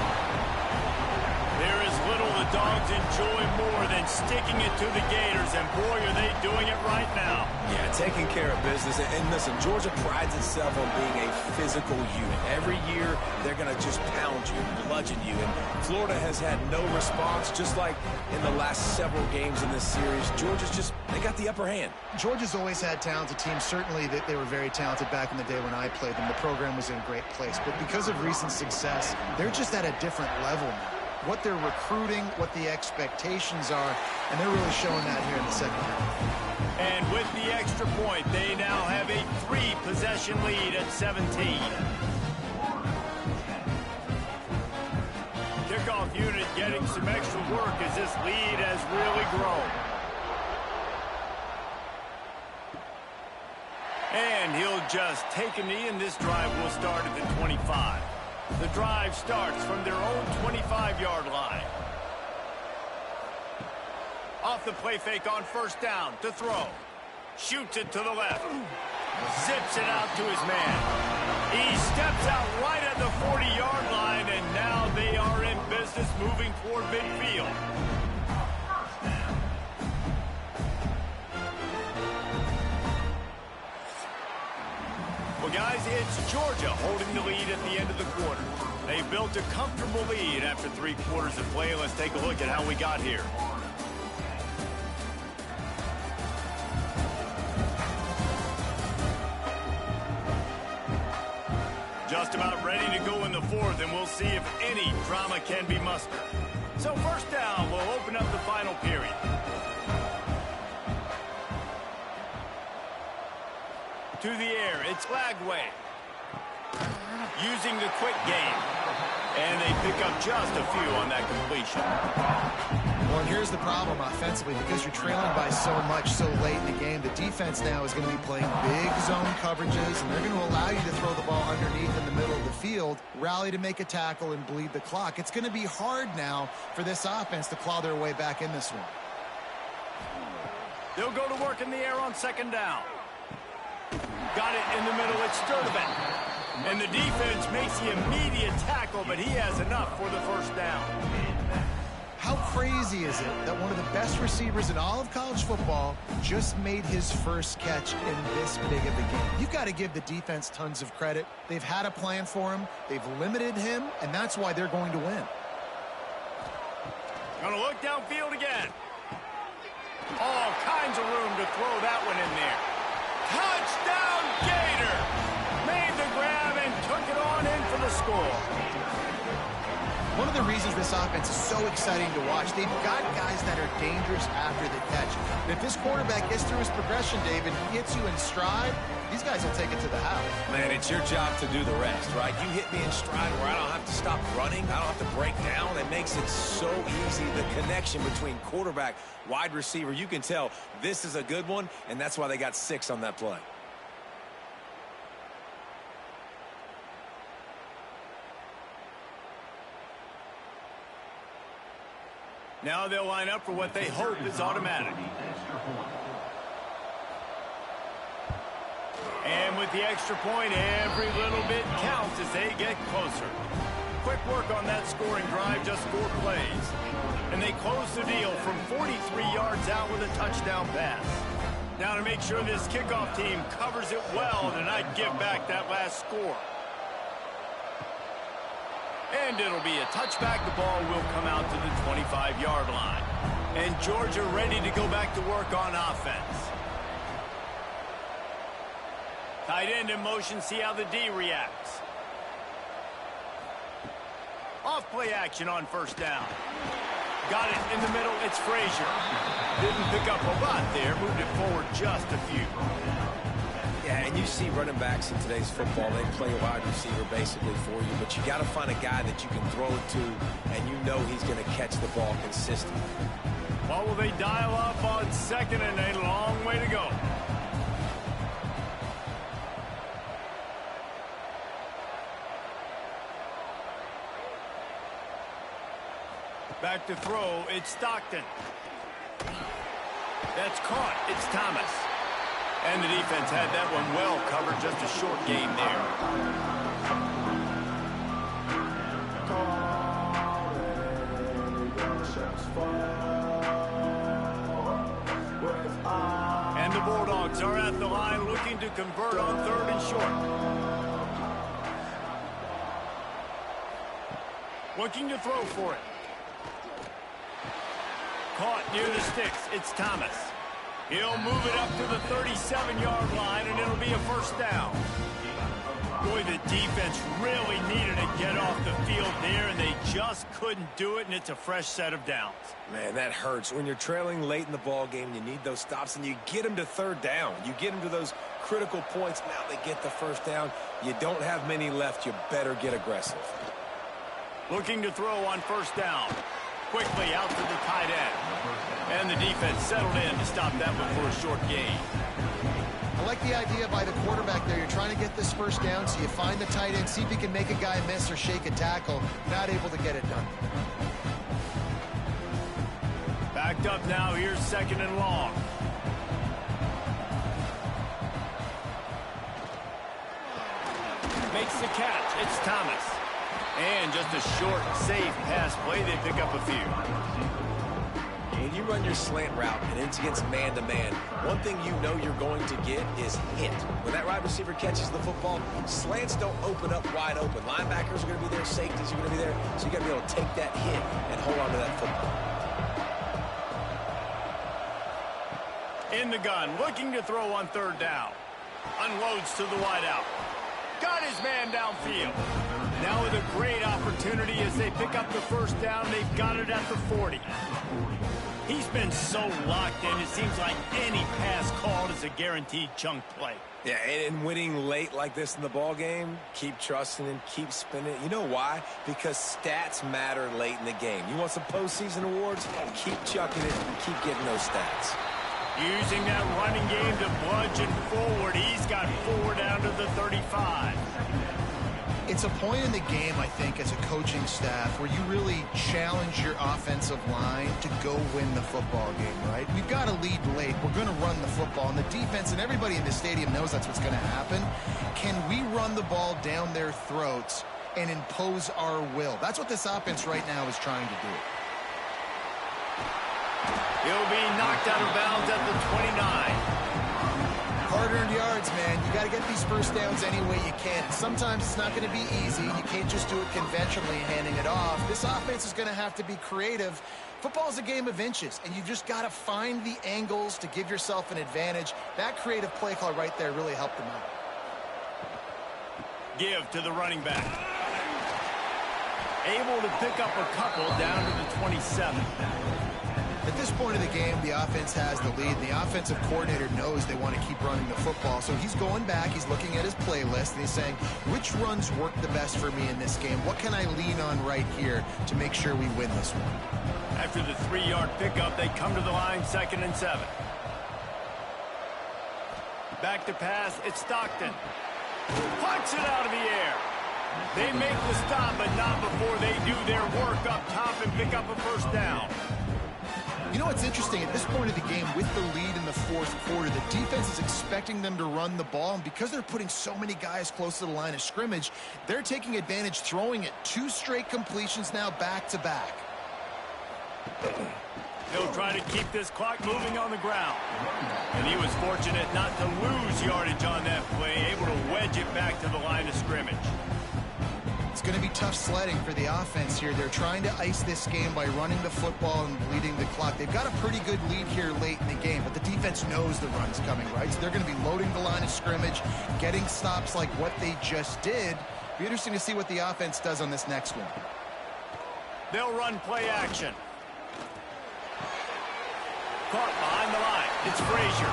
There is little the Dogs enjoy more than sticking it to the Gators, and boy, are they doing it right now. Yeah, taking care of business. And listen, Georgia prides itself on being a physical unit. Every year, they're going to just pound you, bludgeon you. And Florida has had no response, just like in the last several games in this series. Georgia's just, they got the upper hand. Georgia's always had talented teams. Certainly they were very talented back in the day when I played them. The program was in a great place. But because of recent success, they're just at a different level now. What they're recruiting, what the expectations are, and they're really showing that here in the second half. And with the extra point, they now have a 3-possession lead at 17. Kickoff unit getting some extra work as this lead has really grown. And he'll just take a knee, and this drive will start at the 25. The drive starts from their own 25-yard line. Off the play fake on first down to throw. Shoots it to the left. Zips it out to his man. He steps out right at the 40-yard line, and now they are in business moving toward midfield. Well, guys, it's Georgia holding the lead at the end of the quarter. They built a comfortable lead after 3 quarters of play. Let's take a look at how we got here. Just about ready to go in the fourth, and we'll see if any drama can be mustered. So first down, we'll open up the final period. To the air, it's Lagway. Using the quick game. And they pick up just a few on that completion. Well, and here's the problem offensively. Because you're trailing by so much so late in the game, the defense now is going to be playing big zone coverages, and they're going to allow you to throw the ball underneath in the middle of the field, rally to make a tackle, and bleed the clock. It's going to be hard now for this offense to claw their way back in this one. They'll go to work in the air on second down. Got it in the middle, it's Sturdivant. And the defense makes the immediate tackle, but he has enough for the first down. How crazy is it that one of the best receivers in all of college football just made his first catch in this big of a game? You've got to give the defense tons of credit. They've had a plan for him. They've limited him, and that's why they're going to win. Going to look downfield again. All kinds of room to throw that one in there. Touchdown, Gator! Made the grab and took it on in for the score. One of the reasons this offense is so exciting to watch, they've got guys that are dangerous after the catch. And if this quarterback gets through his progression, David, he hits you in stride, these guys will take it to the house. Man, it's your job to do the rest, right? You hit me in stride where I don't have to stop running. I don't have to break down. It makes it so easy. The connection between quarterback, wide receiver, you can tell this is a good one, and that's why they got 6 on that play. Now they'll line up for what they hope is automatic. And with the extra point, every little bit counts as they get closer. Quick work on that scoring drive, just 4 plays. And they close the deal from 43 yards out with a touchdown pass. Now to make sure this kickoff team covers it well to not give back that last score. And it'll be a touchback. The ball will come out to the 25-yard line. And Georgia ready to go back to work on offense. Tight end in motion, see how the D reacts. Off play action on first down. Got it in the middle, it's Frazier. Didn't pick up a lot there, moved it forward just a few. Yeah, and you see running backs in today's football, they play a wide receiver basically for you, but you got to find a guy that you can throw it to, and you know he's going to catch the ball consistently. Well, will they dial up on second and a long way to go? Back to throw, it's Stockton. That's caught, it's Thomas. And the defense had that one well covered, just a short game there. And the Bulldogs are at the line looking to convert on 3rd and short. Looking to throw for it. Caught near the sticks. It's Thomas. He'll move it up to the 37-yard line, and it'll be a first down. Boy, the defense really needed to get off the field there, and they just couldn't do it, and it's a fresh set of downs. Man, that hurts. When you're trailing late in the ball game, you need those stops, and you get them to 3rd down. You get them to those critical points. Now they get the first down. You don't have many left. You better get aggressive. Looking to throw on first down. Quickly out to the tight end. And the defense settled in to stop that one for a short gain. I like the idea by the quarterback there. You're trying to get this first down, so you find the tight end, see if he can make a guy miss or shake a tackle. Not able to get it done. Backed up now. Here's 2nd and long. Makes the catch. It's Thomas. And just a short, safe pass play. They pick up a few. When you run your slant route and it's against man-to-man, one thing you know you're going to get is hit. When that wide receiver catches the football, slants don't open up wide open. Linebackers are going to be there, safeties are going to be there, so you got to be able to take that hit and hold on to that football. In the gun, looking to throw on 3rd down. Unloads to the wideout. Got his man downfield. Now with a great opportunity as they pick up the first down, they've got it at the 40. He's been so locked in, it seems like any pass called is a guaranteed chunk play. Yeah, and winning late like this in the ball game, keep trusting and keep spinning. You know why? Because stats matter late in the game. You want some postseason awards? Keep chucking it and keep getting those stats. Using that running game to bludgeon forward. He's got 4 down to the 35. It's a point in the game, I think, as a coaching staff where you really challenge your offensive line to go win the football game, right? We've got to lead late. We're going to run the football. And the defense and everybody in the stadium knows that's what's going to happen. Can we run the ball down their throats and impose our will? That's what this offense right now is trying to do. He'll be knocked out of bounds at the 29. Hard-earned yards, man. You got to get these first downs any way you can. Sometimes it's not going to be easy. You can't just do it conventionally, handing it off. This offense is going to have to be creative. Football is a game of inches, and you've just got to find the angles to give yourself an advantage. That creative play call right there really helped them out. Give to the running back. Able to pick up a couple down to the 27. At this point of the game, the offense has the lead. The offensive coordinator knows they want to keep running the football. So he's going back, he's looking at his playlist, and he's saying, which runs work the best for me in this game? What can I lean on right here to make sure we win this one? After the 3-yard pickup, they come to the line, 2nd and 7. Back to pass, it's Stockton. Punch it out of the air. They make the stop, but not before they do their work up top and pick up a first down. You know what's interesting? At this point of the game, with the lead in the fourth quarter, the defense is expecting them to run the ball, and because they're putting so many guys close to the line of scrimmage, they're taking advantage, throwing it 2 straight completions now back-to-back. He'll try to keep this clock moving on the ground. And he was fortunate not to lose yardage on that play, able to wedge it back to the line of scrimmage. It's going to be tough sledding for the offense here. They're trying to ice this game by running the football and bleeding the clock. They've got a pretty good lead here late in the game, but the defense knows the run's coming, right? So they're going to be loading the line of scrimmage, getting stops like what they just did. Be interesting to see what the offense does on this next one. They'll run play action. Caught behind the line. It's Frazier.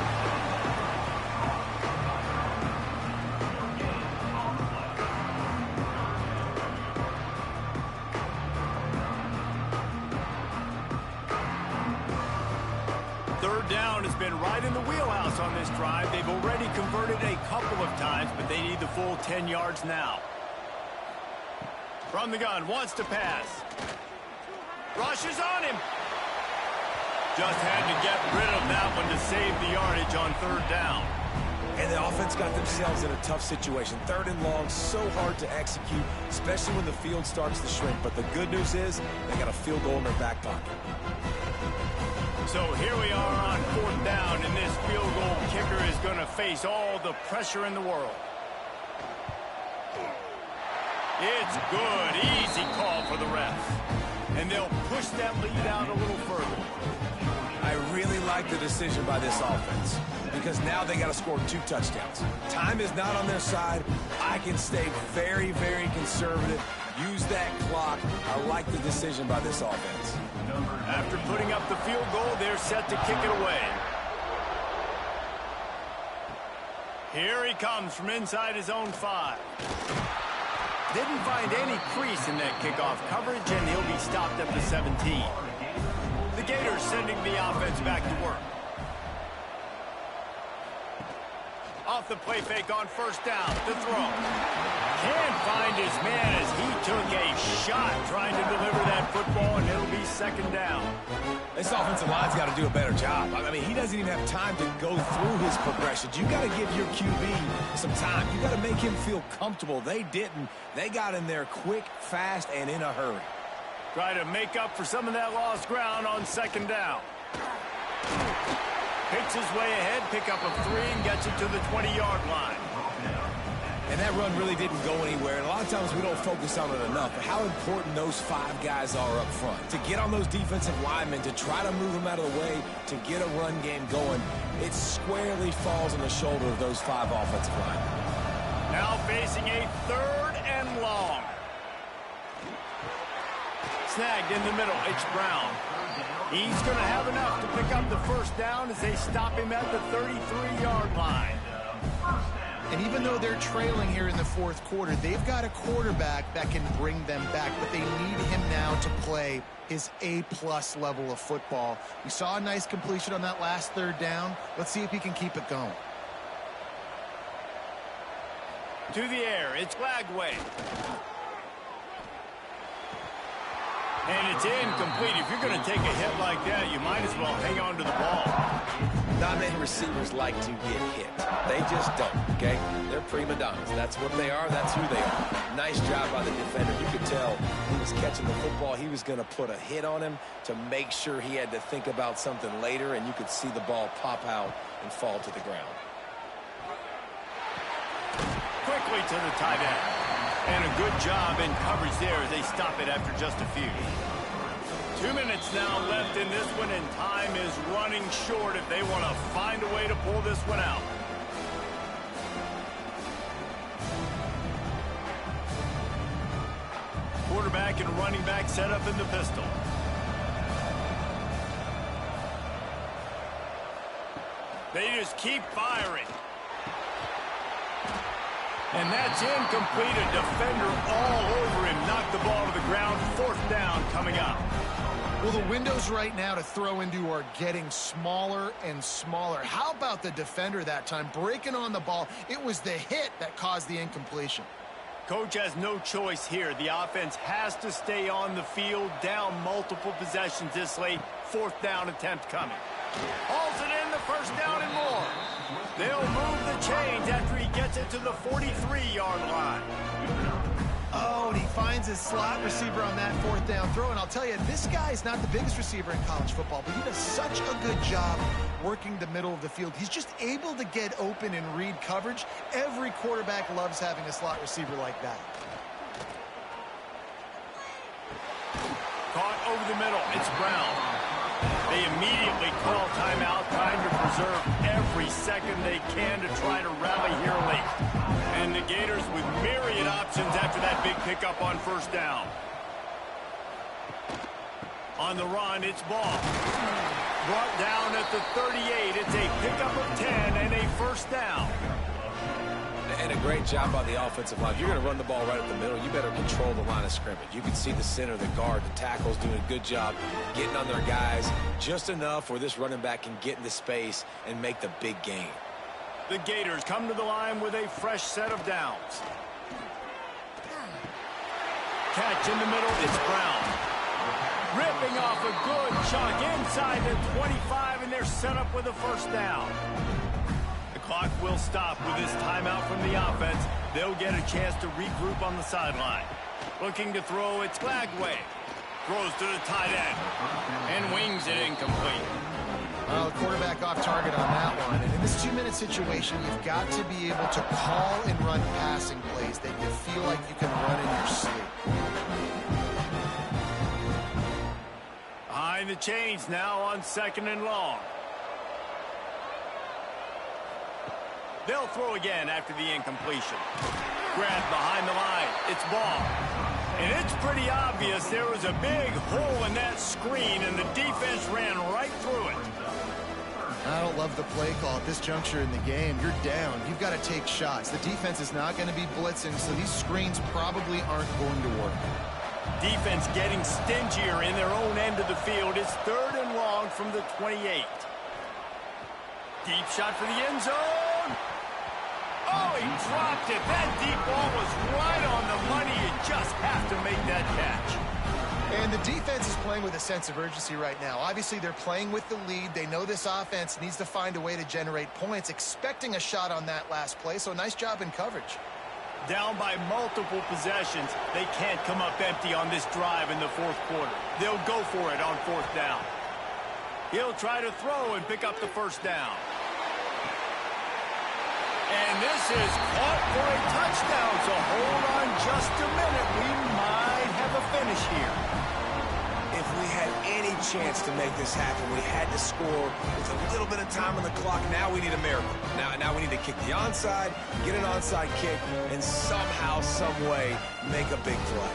Third down has been right in the wheelhouse on this drive. They've already converted a couple of times, but they need the full 10 yards now. From the gun, wants to pass. Rushes on him. Just had to get rid of that one to save the yardage on third down. And the offense got themselves in a tough situation. 3rd and long, so hard to execute, especially when the field starts to shrink. But the good news is they got a field goal in their back pocket. So here we are on 4th down, and this field goal kicker is going to face all the pressure in the world. It's good. Easy call for the refs. And they'll push that lead out a little further. I really like the decision by this offense because now they got to score 2 touchdowns. Time is not on their side. I can stay very, very conservative. Use that clock. I like the decision by this offense. After putting up the field goal, they're set to kick it away. Here he comes from inside his own 5. Didn't find any crease in that kickoff coverage, and he'll be stopped at the 17. The Gators sending the offense back to work. Off the play fake on 1st down. The throw. Can't find his man as he took a shot trying to deliver that football, and it'll be 2nd down. This offensive line's got to do a better job. I mean, he doesn't even have time to go through his progressions. You got to give your QB some time. You got to make him feel comfortable. They didn't. They got in there quick, fast, and in a hurry. Try to make up for some of that lost ground on 2nd down. Picks his way ahead, pick up a 3, and gets it to the 20-yard line. And that run really didn't go anywhere. And a lot of times we don't focus on it enough. But how important those 5 guys are up front. To get on those defensive linemen, to try to move them out of the way, to get a run game going, it squarely falls on the shoulder of those 5 offensive linemen. Now facing a 3rd and long. Snagged in the middle, it's Brown. He's going to have enough to pick up the 1st down as they stop him at the 33-yard line. And even though they're trailing here in the 4th quarter, they've got a quarterback that can bring them back, but they need him now to play his A-plus level of football. We saw a nice completion on that last 3rd down. Let's see if he can keep it going. To the air, it's Lagway. And it's incomplete. If you're going to take a hit like that, you might as well hang on to the ball. Not many receivers like to get hit. They just don't, okay? They're prima donnas. That's what they are. That's who they are. Nice job by the defender. You could tell he was catching the football. He was going to put a hit on him to make sure he had to think about something later, and you could see the ball pop out and fall to the ground. Quickly to the tight end. And a good job in coverage there as they stop it after just a few. 2 minutes now left in this one, and time is running short if they want to find a way to pull this one out. Quarterback and running back set up in the pistol. They just keep firing. And that's incomplete. A defender all over him. Knocked the ball to the ground. 4th down coming up. Well, the windows right now to throw into are getting smaller and smaller. How about the defender that time breaking on the ball? It was the hit that caused the incompletion. Coach has no choice here. The offense has to stay on the field, down multiple possessions this late. Fourth down attempt coming. Hauls it in, the first down and more. They'll move the chains after he gets it to the 43-yard line. Oh, and he finds his slot receiver on that fourth down throw. And I'll tell you, this guy is not the biggest receiver in college football, but he does such a good job working the middle of the field. He's just able to get open and read coverage. Every quarterback loves having a slot receiver like that. Caught over the middle. It's Brown. They immediately call timeout, trying to preserve every second they can to try to rally here late. And the Gators with myriad options after that big pickup on first down. On the run, it's Ball. Brought down at the 38. It's a pickup of 10 and a first down. And a great job by the offensive line. If you're going to run the ball right up the middle, you better control the line of scrimmage. You can see the center, the guard, the tackles doing a good job getting on their guys just enough where this running back can get into space and make the big gain. The Gators come to the line with a fresh set of downs. Catch in the middle, it's Brown. Ripping off a good chunk inside the 25, and they're set up with a first down. The clock will stop with this timeout from the offense. They'll get a chance to regroup on the sideline. Looking to throw, it's Glagway. Throws to the tight end and wings it incomplete. Well, the quarterback off target on that one. And in this 2-minute situation, you've got to be able to call and run passing plays that you feel like you can run in your sleep. Behind the chains now on 2nd and long. They'll throw again after the incompletion. Grabbed behind the line. It's Ball. And it's pretty obvious there was a big hole in that screen, and the defense ran right through it. I don't love the play call at this juncture in the game. You're down. You've got to take shots. The defense is not going to be blitzing, so these screens probably aren't going to work. Defense getting stingier in their own end of the field. It's 3rd and long from the 28. Deep shot for the end zone. Oh, he dropped it. That deep ball was right on the money. You just have to make that catch. And the defense is playing with a sense of urgency right now. Obviously, they're playing with the lead. They know this offense needs to find a way to generate points, expecting a shot on that last play, so nice job in coverage. Down by multiple possessions. They can't come up empty on this drive in the 4th quarter. They'll go for it on 4th down. He'll try to throw and pick up the first down. And this is caught for a touchdown, so hold on just a minute. We might have a finish here. If we had any chance to make this happen, we had to score with a little bit of time on the clock. Now we need a miracle. Now we need to kick the onside, get an onside kick, and somehow, some way, make a big play.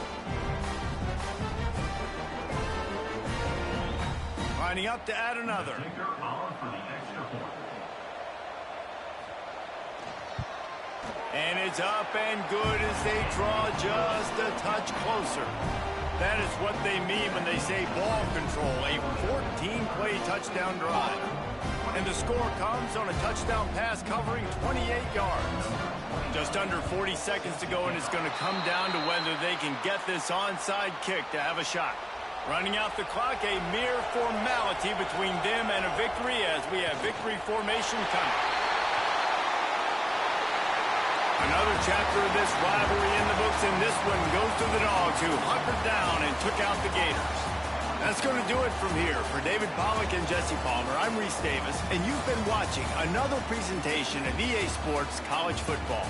Lining up to add another. And it's up and good as they draw just a touch closer. That is what they mean when they say ball control, a 14-play touchdown drive. And the score comes on a touchdown pass covering 28 yards. Just under 40 seconds to go, and it's going to come down to whether they can get this onside kick to have a shot. Running out the clock, a mere formality between them and a victory as we have victory formation coming. Another chapter of this rivalry in the books, and this one goes to the Dogs, who hunkered down and took out the Gators. That's going to do it from here. For David Pollack and Jesse Palmer, I'm Reese Davis, and you've been watching another presentation of EA Sports College Football.